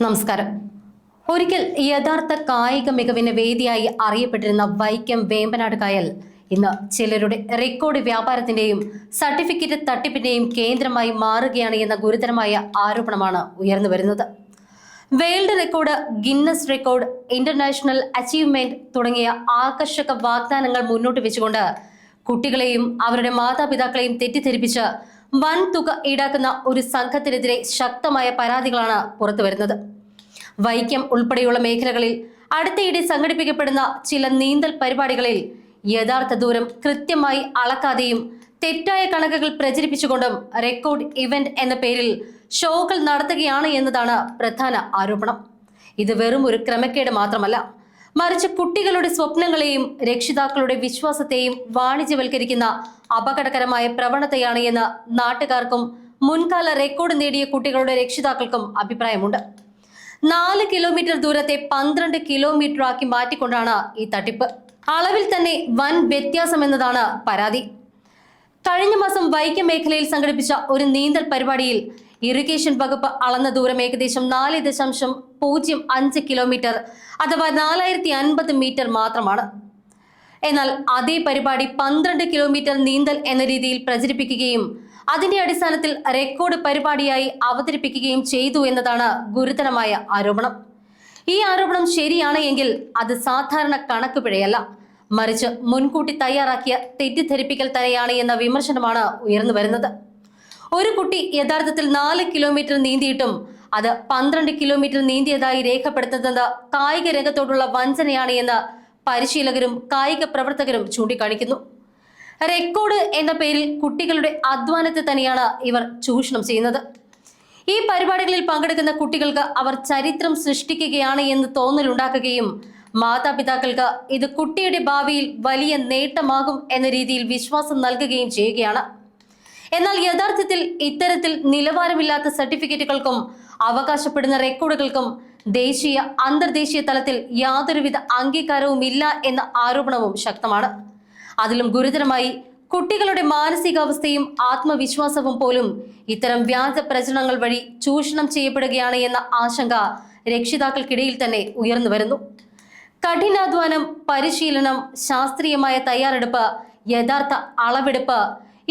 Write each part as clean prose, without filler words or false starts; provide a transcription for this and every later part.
നമസ്കാരം. ഒരിക്കൽ യഥാർത്ഥ കായിക മികവിന് വേദിയായി അറിയപ്പെട്ടിരുന്ന വൈക്കം വേമ്പനാട് കായൽ ഇന്ന് ചിലരുടെ റെക്കോർഡ് വ്യാപാരത്തിന്റെയും സർട്ടിഫിക്കറ്റ് തട്ടിപ്പിന്റെയും കേന്ദ്രമായി മാറുകയാണ് എന്ന ഗുരുതരമായ ആരോപണമാണ് ഉയർന്നു വരുന്നത്. World record, Guinness record, international achievement തുടങ്ങിയ ആകർഷക വാഗ്ദാനങ്ങൾ മുന്നോട്ട് വെച്ചുകൊണ്ട് കുട്ടികളെയും അവരുടെ മാതാപിതാക്കളെയും തെറ്റിദ്ധരിപ്പിച്ച് വൻ തുക ഈടാക്കുന്ന ഒരു സംഘത്തിനെതിരെ ശക്തമായ പരാതികളാണ് പുറത്തു വരുന്നത്. വൈക്കം ഉൾപ്പെടെയുള്ള മേഖലകളിൽ അടുത്തയിടെ സംഘടിപ്പിക്കപ്പെടുന്ന ചില നീന്തൽ പരിപാടികളിൽ യഥാർത്ഥ ദൂരം കൃത്യമായി അളക്കാതെയും തെറ്റായ കണക്കുകൾ പ്രചരിപ്പിച്ചുകൊണ്ടും റെക്കോർഡ് ഇവന്റ് എന്ന പേരിൽ ഷോകൾ നടത്തുകയാണ് എന്നതാണ് പ്രധാന ആരോപണം. ഇത് വെറും ഒരു ക്രമക്കേട് മാത്രമല്ല, മറിച്ച് കുട്ടികളുടെ സ്വപ്നങ്ങളെയും രക്ഷിതാക്കളുടെ വിശ്വാസത്തെയും വാണിജ്യവൽക്കരിക്കുന്ന അപകടകരമായ പ്രവണതയാണ് എന്ന് നാട്ടുകാർക്കും മുൻകാല റെക്കോർഡ് നേടിയ കുട്ടികളുടെ രക്ഷിതാക്കൾക്കും അഭിപ്രായമുണ്ട്. 4 കിലോമീറ്റർ ദൂരത്തെ 12 കിലോമീറ്റർ ആക്കി മാറ്റിക്കൊണ്ടാണ് ഈ തട്ടിപ്പ്. അളവിൽ തന്നെ വൻ വ്യത്യാസമെന്നതാണ് പരാതി. കഴിഞ്ഞ മാസം വൈക്കം മേഖലയിൽ സംഘടിപ്പിച്ച ഒരു നീന്തൽ പരിപാടിയിൽ ഇറിഗേഷൻ വകുപ്പ് അളന്ന ദൂരം ഏകദേശം 4.05 കിലോമീറ്റർ അഥവാ 4050 മീറ്റർ മാത്രമാണ്. എന്നാൽ അതേ പരിപാടി 12 കിലോമീറ്റർ നീന്തൽ എന്ന രീതിയിൽ പ്രചരിപ്പിക്കുകയും അതിന്റെ അടിസ്ഥാനത്തിൽ റെക്കോർഡ് പരിപാടിയായി അവതരിപ്പിക്കുകയും ചെയ്തു എന്നതാണ് ഗുരുതരമായ ആരോപണം. ഈ ആരോപണം ശരിയാണ് എങ്കിൽ അത് സാധാരണ കണക്ക് പിഴയല്ല, മറിച്ച് മുൻകൂട്ടി തയ്യാറാക്കിയ തെറ്റിദ്ധരിപ്പിക്കൽ തന്നെയാണ് എന്ന വിമർശനമാണ് ഉയർന്നു വരുന്നത്. ഒരു കുട്ടി യഥാർത്ഥത്തിൽ 4 കിലോമീറ്റർ നീന്തിയിട്ടും അത് 12 കിലോമീറ്റർ നീന്തിയതായി രേഖപ്പെടുത്തുന്നത് കായിക രംഗത്തോടുള്ള വഞ്ചനയാണ് എന്ന് പരിശീലകരും കായിക പ്രവർത്തകരും ചൂണ്ടിക്കാണിക്കുന്നു. റെക്കോർഡ് എന്ന പേരിൽ കുട്ടികളുടെ അധ്വാനത്തെ തന്നെയാണ് ഇവർ ചൂഷണം ചെയ്യുന്നത്. ഈ പരിപാടികളിൽ പങ്കെടുക്കുന്ന കുട്ടികൾക്ക് അവർ ചരിത്രം സൃഷ്ടിക്കുകയാണ് എന്ന് തോന്നലുണ്ടാക്കുകയും മാതാപിതാക്കൾക്ക് ഇത് കുട്ടിയുടെ ഭാവിയിൽ വലിയ നേട്ടമാകും എന്ന രീതിയിൽ വിശ്വാസം നൽകുകയും ചെയ്യുകയാണ്. എന്നാൽ യഥാർത്ഥത്തിൽ ഇത്തരത്തിൽ നിലവാരമില്ലാത്ത സർട്ടിഫിക്കറ്റുകൾക്കും അവകാശപ്പെടുന്ന റെക്കോർഡുകൾക്കും ദേശീയ അന്തർദേശീയ തലത്തിൽ യാതൊരുവിധ അംഗീകാരവും ഇല്ല എന്ന ആരോപണവും ശക്തമാണ്. അതിലും ഗുരുതരമായി കുട്ടികളുടെ മാനസികാവസ്ഥയും ആത്മവിശ്വാസവും പോലും ഇത്തരം വ്യാജ പ്രചരണങ്ങൾ വഴി ചൂഷണം ചെയ്യപ്പെടുകയാണ് എന്ന ആശങ്ക രക്ഷിതാക്കൾക്കിടയിൽ തന്നെ ഉയർന്നു വരുന്നു. കഠിനാധ്വാനം, പരിശീലനം, ശാസ്ത്രീയമായ തയ്യാറെടുപ്പ്, യഥാർത്ഥ അളവെടുപ്പ്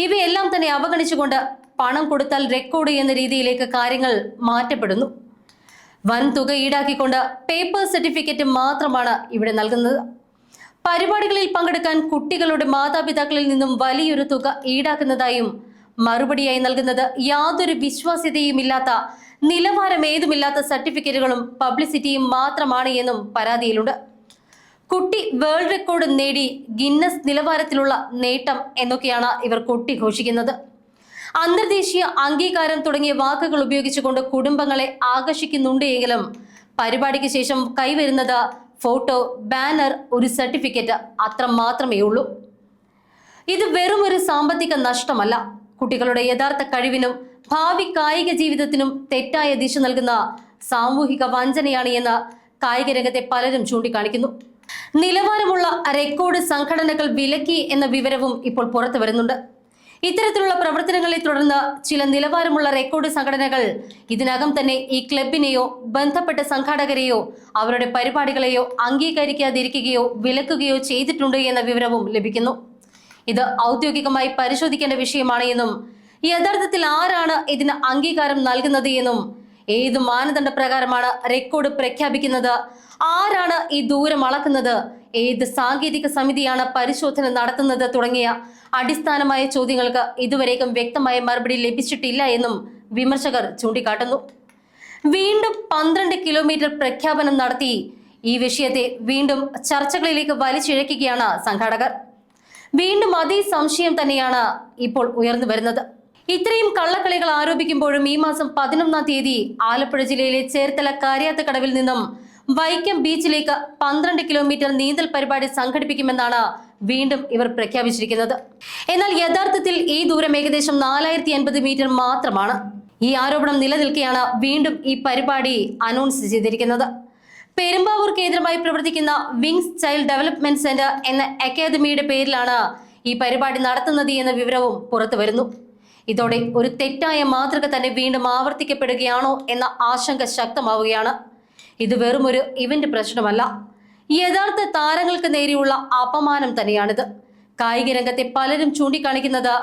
ഇവയെല്ലാം തന്നെ അവഗണിച്ചുകൊണ്ട് പണം കൊടുത്താൽ റെക്കോർഡ് എന്ന രീതിയിലേക്ക് കാര്യങ്ങൾ മാറ്റപ്പെടുന്നു. വൻ തുക ഈടാക്കിക്കൊണ്ട് പേപ്പർ സർട്ടിഫിക്കറ്റ് മാത്രമാണ് ഇവിടെ നൽകുന്നത്. പരിപാടികളിൽ പങ്കെടുക്കാൻ കുട്ടികളുടെ മാതാപിതാക്കളിൽ നിന്നും വലിയൊരു തുക ഈടാക്കുന്നതായും മറുപടിയായി നൽകുന്നത് യാതൊരു വിശ്വാസ്യതയുമില്ലാത്ത, നിലവാരമേതുമില്ലാത്ത സർട്ടിഫിക്കറ്റുകളും പബ്ലിസിറ്റിയും മാത്രമാണ് എന്നും പരാതിയിലുണ്ട്. കുട്ടി വേൾഡ് റെക്കോർഡ് നേടി, ഗിന്നസ് നിലവാരത്തിലുള്ള നേട്ടം എന്നൊക്കെയാണ് ഇവർ കൊട്ടിഘോഷിക്കുന്നത്. അന്തർദേശീയ അംഗീകാരം തുടങ്ങിയ വാക്കുകൾ ഉപയോഗിച്ചുകൊണ്ട് കുടുംബങ്ങളെ ആകർഷിക്കുന്നുണ്ട് എങ്കിലും പരിപാടിക്ക് ശേഷം കൈവരുന്നത് ഫോട്ടോ, ബാനർ, ഒരു സർട്ടിഫിക്കറ്റ് അത്ര മാത്രമേ ഉള്ളൂ. ഇത് വെറും ഒരു സാമ്പത്തിക നഷ്ടമല്ല, കുട്ടികളുടെ യഥാർത്ഥ കഴിവിനും ഭാവി കായിക ജീവിതത്തിനും തെറ്റായ ദിശ നൽകുന്ന സാമൂഹിക വഞ്ചനയാണ് എന്ന് കായിക രംഗത്തെ പലരും ചൂണ്ടിക്കാണിക്കുന്നു. നിലവാരമുള്ള റെക്കോർഡ് സംഘടനകൾ വിലക്കി എന്ന വിവരവും ഇപ്പോൾ പുറത്തു വരുന്നുണ്ട്. ഇത്തരത്തിലുള്ള പ്രവർത്തനങ്ങളെ തുടർന്ന് ചില നിലവാരമുള്ള റെക്കോർഡ് സംഘടനകൾ ഇതിനകം തന്നെ ഈ ക്ലബിനെയോ ബന്ധപ്പെട്ട സംഘാടകരെയോ അവരുടെ പരിപാടികളെയോ അംഗീകരിക്കാതിരിക്കുകയോ വിലക്കുകയോ ചെയ്തിട്ടുണ്ട് എന്ന വിവരവും ലഭിക്കുന്നു. ഇത് ഔദ്യോഗികമായി പരിശോധിക്കേണ്ട വിഷയമാണ് എന്നും യഥാർത്ഥത്തിൽ ആരാണ് ഇതിന് അംഗീകാരം നൽകുന്നത് എന്നും ഏത് മാനദണ്ഡ പ്രകാരമാണ് റെക്കോർഡ് പ്രഖ്യാപിക്കുന്നത്, ആരാണ് ഈ ദൂരം അളക്കുന്നത്, ഏത് സാങ്കേതിക സമിതിയാണ് പരിശോധന നടത്തുന്നത് തുടങ്ങിയ അടിസ്ഥാനമായ ചോദ്യങ്ങൾക്ക് ഇതുവരേക്കും വ്യക്തമായ മറുപടി ലഭിച്ചിട്ടില്ല എന്നും വിമർശകർ ചൂണ്ടിക്കാട്ടുന്നു. വീണ്ടും 12 കിലോമീറ്റർ പ്രഖ്യാപനം നടത്തി ഈ വിഷയത്തെ വീണ്ടും ചർച്ചകളിലേക്ക് വലിച്ചിഴക്കുകയാണ് സംഘാടകർ. വീണ്ടും അതേ സംശയം തന്നെയാണ് ഇപ്പോൾ ഉയർന്നു വരുന്നത്. ഇത്രയും കള്ളക്കളികൾ ആരോപിക്കുമ്പോഴും ഈ മാസം 11-ാം തീയതി ആലപ്പുഴ ജില്ലയിലെ ചേർത്തല കാര്യാത്തുകടവിൽ നിന്നും വൈക്കം ബീച്ചിലേക്ക് 12 കിലോമീറ്റർ നീന്തൽ പരിപാടി സംഘടിപ്പിക്കുമെന്നാണ് വീണ്ടും ഇവർ പ്രഖ്യാപിച്ചിരിക്കുന്നത്. എന്നാൽ യഥാർത്ഥത്തിൽ ഈ ദൂരം ഏകദേശം 4050 മീറ്റർ മാത്രമാണ്. ഈ ആരോപണം നിലനിൽക്കെയാണ് വീണ്ടും ഈ പരിപാടി അനൗൺസ് ചെയ്തിരിക്കുന്നത്. പെരുമ്പാവൂർ കേന്ദ്രമായി പ്രവർത്തിക്കുന്ന വിങ്സ് ചൈൽഡ് ഡെവലപ്മെന്റ് സെന്റർ എന്ന അക്കാദമിയുടെ പേരിലാണ് ഈ പരിപാടി നടത്തുന്നത് എന്ന വിവരവും പുറത്തു വരുന്നു. ഇതോടെ ഒരു തെറ്റായ മാതൃക തന്നെ വീണ്ടും ആവർത്തിക്കപ്പെടുകയാണോ എന്ന ആശങ്ക ശക്തമാവുകയാണ്. ഇത് വെറും ഒരു ഇവന്റ് പ്രശ്നമല്ല, യഥാർത്ഥ താരങ്ങൾക്ക് നേരെയുള്ള അപമാനം തന്നെയാണിത്. കായിക രംഗത്തെ പലരും ചൂണ്ടിക്കാണിക്കുന്നത്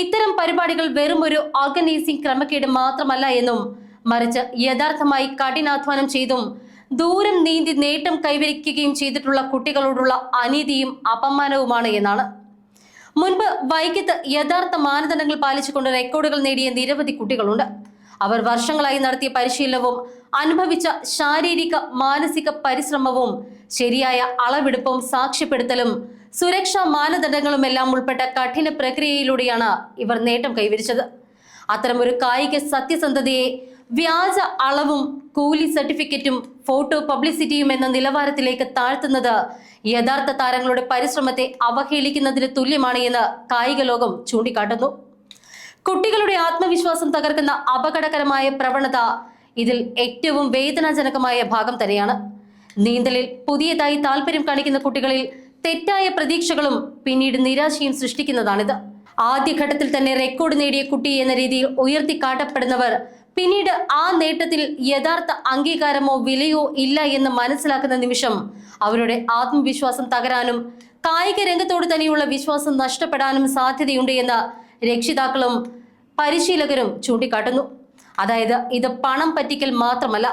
ഇത്തരം പരിപാടികൾ വെറും ഒരു ഓർഗനൈസിംഗ് ക്രമക്കേട് മാത്രമല്ല എന്നും, മറിച്ച് യഥാർത്ഥമായി കഠിനാധ്വാനം ചെയ്തും ദൂരം നീന്തി നേട്ടം കൈവരിക്കുകയും ചെയ്തിട്ടുള്ള കുട്ടികളോടുള്ള അനീതിയും അപമാനവുമാണ് എന്നാണ്. മുൻപ് വൈക്കത്ത് യഥാർത്ഥ മാനദണ്ഡങ്ങൾ പാലിച്ചുകൊണ്ട് റെക്കോർഡുകൾ നേടിയ നിരവധി കുട്ടികളുണ്ട്. അവർ വർഷങ്ങളായി നടത്തിയ പരിശീലനവും അനുഭവിച്ച ശാരീരിക മാനസിക പരിശ്രമവും ശരിയായ അളവെടുപ്പും സാക്ഷ്യപ്പെടുത്തലും സുരക്ഷാ മാനദണ്ഡങ്ങളും എല്ലാം ഉൾപ്പെട്ട കഠിന പ്രക്രിയയിലൂടെയാണ് ഇവർ നേട്ടം കൈവരിച്ചത്. അത്തരമൊരു കായിക സത്യസന്ധതയെ വ്യാജ അളവും കൂലി സർട്ടിഫിക്കറ്റും ഫോട്ടോ പബ്ലിസിറ്റിയും എന്ന നിലവാരത്തിലേക്ക് താഴ്ത്തുന്നത് യഥാർത്ഥ താരങ്ങളുടെ പരിശ്രമത്തെ അവഹേളിക്കുന്നതിന് തുല്യമാണ് എന്ന് കായിക ലോകം ചൂണ്ടിക്കാട്ടുന്നു. കുട്ടികളുടെ ആത്മവിശ്വാസം തകർക്കുന്ന അപകടകരമായ പ്രവണത ഇതിൽ ഏറ്റവും വേദനാജനകമായ ഭാഗം തന്നെയാണ്. നീന്തലിൽ പുതിയതായി താല്പര്യം കാണിക്കുന്ന കുട്ടികളിൽ തെറ്റായ പ്രതീക്ഷകളും പിന്നീട് നിരാശയും സൃഷ്ടിക്കുന്നതാണിത്. ആദ്യഘട്ടത്തിൽ തന്നെ റെക്കോർഡ് നേടിയ കുട്ടി എന്ന രീതിയിൽ ഉയർത്തിക്കാട്ടപ്പെടുന്നവർ പിന്നീട് ആ നേട്ടത്തിൽ യഥാർത്ഥ അംഗീകാരമോ വിലയോ ഇല്ല എന്ന് മനസ്സിലാക്കുന്ന നിമിഷം അവരുടെ ആത്മവിശ്വാസം തകരാനും കായിക രംഗത്തോട് തന്നെയുള്ള വിശ്വാസം നഷ്ടപ്പെടാനും സാധ്യതയുണ്ട് എന്ന് രക്ഷിതാക്കളും പരിശീലകരും ചൂണ്ടിക്കാട്ടുന്നു. അതായത് ഇത് പണം പറ്റിക്കൽ മാത്രമല്ല,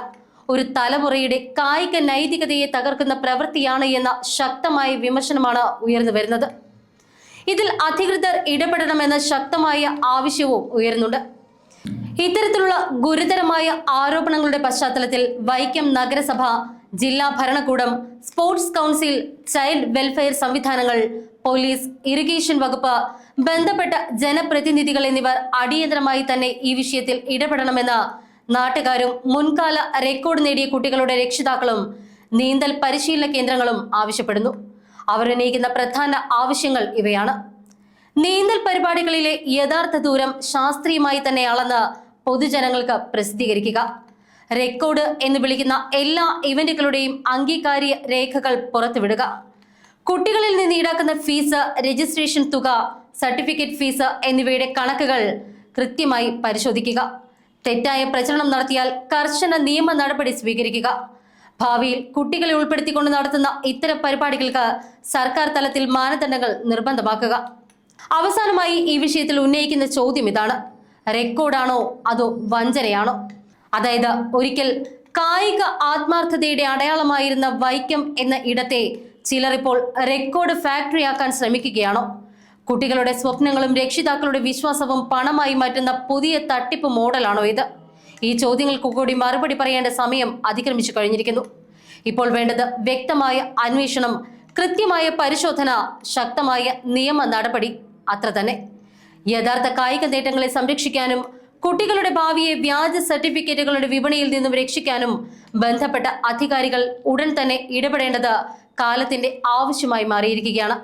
ഒരു തലമുറയുടെ കായിക നൈതികതയെ തകർക്കുന്ന പ്രവൃത്തിയാണ് എന്ന ശക്തമായ വിമർശനമാണ് ഉയർന്നു വരുന്നത്. ഇതിൽ അധികൃതർ ഇടപെടണമെന്ന ശക്തമായ ആവശ്യവും ഉയരുന്നുണ്ട്. ഇത്തരത്തിലുള്ള ഗുരുതരമായ ആരോപണങ്ങളുടെ പശ്ചാത്തലത്തിൽ വൈക്കം നഗരസഭ, ജില്ലാ ഭരണകൂടം, സ്പോർട്സ് കൗൺസിൽ, ചൈൽഡ് വെൽഫെയർ സംവിധാനങ്ങൾ, പോലീസ്, ഇറിഗേഷൻ വകുപ്പ്, ബന്ധപ്പെട്ട ജനപ്രതിനിധികൾ എന്നിവർ അടിയന്തരമായി തന്നെ ഈ വിഷയത്തിൽ ഇടപെടണമെന്ന് നാട്ടുകാരും മുൻകാല റെക്കോർഡ് നേടിയ കുട്ടികളുടെ രക്ഷിതാക്കളും നീന്തൽ പരിശീലന കേന്ദ്രങ്ങളും ആവശ്യപ്പെടുന്നു. അവർ ഉന്നയിക്കുന്ന പ്രധാന ആവശ്യങ്ങൾ ഇവയാണ്: നീന്തൽ പരിപാടികളിലെ യഥാർത്ഥ ദൂരം ശാസ്ത്രീയമായി തന്നെ അളന്ന് പൊതുജനങ്ങൾക്ക് പ്രസിദ്ധീകരിക്കുക. റെക്കോർഡ് എന്ന് വിളിക്കുന്ന എല്ലാ ഇവന്റുകളുടെയും അംഗീകാര്യ രേഖകൾ പുറത്തുവിടുക. കുട്ടികളിൽ നിന്ന് ഈടാക്കുന്ന ഫീസ്, രജിസ്ട്രേഷൻ തുക, സർട്ടിഫിക്കറ്റ് ഫീസ് എന്നിവയുടെ കണക്കുകൾ കൃത്യമായി പരിശോധിക്കുക. തെറ്റായ പ്രചരണം നടത്തിയാൽ കർശന നിയമ നടപടി സ്വീകരിക്കുക. ഭാവിയിൽ കുട്ടികളെ ഉൾപ്പെടുത്തിക്കൊണ്ട് നടത്തുന്ന ഇത്തരം പരിപാടികൾക്ക് സർക്കാർ തലത്തിൽ മാനദണ്ഡങ്ങൾ നിർബന്ധമാക്കുക. അവസാനമായി ഈ വിഷയത്തിൽ ഉന്നയിക്കുന്ന ചോദ്യം ഇതാണ്: റെക്കോർഡാണോ അതോ വഞ്ചനയാണോ? അതായത് ഒരിക്കൽ കായിക ആത്മാർത്ഥതയുടെ അടയാളമായിരുന്ന വൈക്കം എന്ന ഇടത്തെ ചിലർ ഇപ്പോൾ റെക്കോർഡ് ഫാക്ടറിയാക്കാൻ ശ്രമിക്കുകയാണോ? കുട്ടികളുടെ സ്വപ്നങ്ങളും രക്ഷിതാക്കളുടെ വിശ്വാസവും പണമായി മാറ്റുന്ന പുതിയ തട്ടിപ്പ് മോഡലാണോ ഇത്? ഈ ചോദ്യങ്ങൾക്ക് കൂടി മറുപടി പറയേണ്ട സമയം അതിക്രമിച്ചു കഴിഞ്ഞിരിക്കുന്നു. ഇപ്പോൾ വേണ്ടത് വ്യക്തമായ അന്വേഷണം, കൃത്യമായ പരിശോധന, ശക്തമായ നിയമ നടപടി, അത്ര തന്നെ. യഥാർത്ഥ കായിക നേട്ടങ്ങളെ സംരക്ഷിക്കാനും കുട്ടികളുടെ ഭാവിയെ വ്യാജ സർട്ടിഫിക്കറ്റുകളുടെ വിപണിയിൽ നിന്നും രക്ഷിക്കാനും ബന്ധപ്പെട്ട അധികാരികൾ ഉടൻ തന്നെ ഇടപെടേണ്ടത് കാലത്തിന്റെ ആവശ്യമായി മാറിയിരിക്കുകയാണ്.